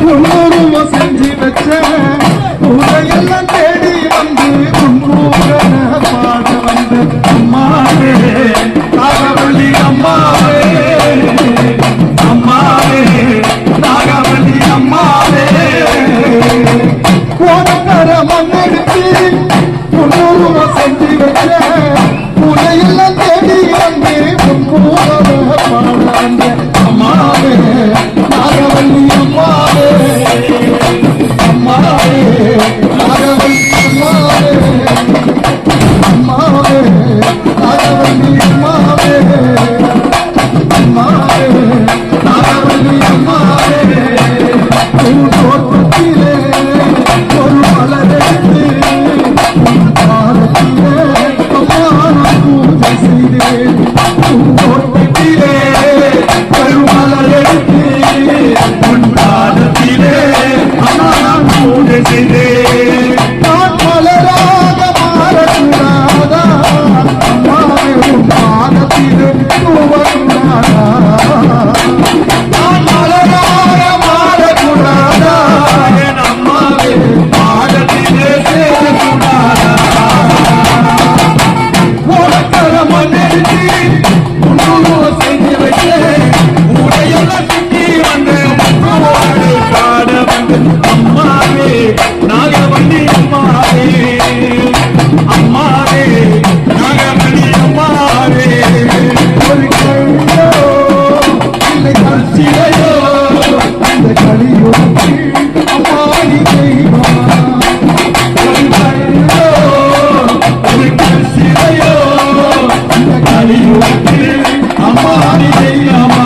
முன்னூறு செஞ்சு வச்ச உரையெல்லாம் தேடி வந்து முன்னூறு பாட வந்து அம்மாவே நாகவல்லி அம்மாவே அம்மாவே நாகவல்லி அம்மாவே கோடக்கர மண்ணெடுத்து முன்னூறு செஞ்சு வச்ச உரையெல்லாம் தேடி வந்து முன்னூறு பாட வந்து அம்மாவே நாகவல்லி அம்மாவே அம்மாவே நாகவல்லி அம்மாவே அம்மாவே நாகவல்லி அம்மாவே அம்மாவே நாகவல்லி அம்மாவே தோட்டத்திலே ஒரு மலரெடுத்து பாரத்திலே அம்மா பூஜை செய்தேன் தோட்டத்திலே ஒரு மலரெடுத்து பாரத்திலே அம்மா பூஜை செய்தேன் நான் மலராக மாறக்கூடாதா அம்மாவே பாதத்திலே தூவக்கூடாதா நான் மலராக மாறக்கூடாதா என் அம்மாவே பாதத்திலே சேரக்கூடாதா உனக்கர மண்ணெடுத்து முன்னூறு செஞ்சு வைத்தேன் உடையெல்லாம் சுற்றி வந்து பாட வந்து அம்மாவே நாகவல்லி அம்மாவே அம்மாவே நாகவல்லி அம்மாவே ஒரு கையோ இல்லை கட்சியோ இந்த கலியோடு அம்மாடி தெய்வமா ஒரு கையோ ஒரு கட்சியோ இந்த கலியோடு அம்மாடி தெய்வமா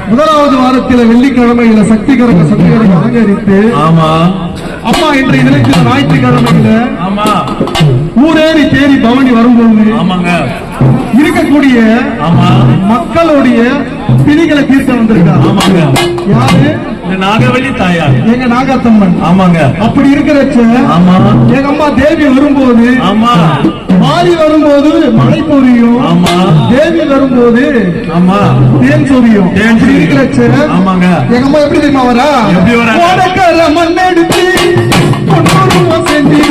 முதலாவது வாரத்தில் வெள்ளிக்கிழமையில சக்தி கரக சக்திகளை அலங்கரித்து அம்மா என்ற இதற்கு ஞாயிற்றுக்கிழமையில ஊரேறி தேடி பவனி வரும்போது இருக்கக்கூடிய மக்களுடைய பிணிகளை தீர்க்க வந்திருக்காங்க. யாரு? நாகவல்லி தாயார், எங்க நாகத்தம்மன். ஆமாங்க. அப்படி இருக்கிறச்ச எங்க அம்மா தேவி வரும்போது மாறி வரும்போது மழை பொழியும், தேவி வரும்போது தேன் சொரியும். இருக்கிறச்ச எங்க அம்மா எப்படி தெரியுமா வரா? மண்ணெடுத்து செஞ்சு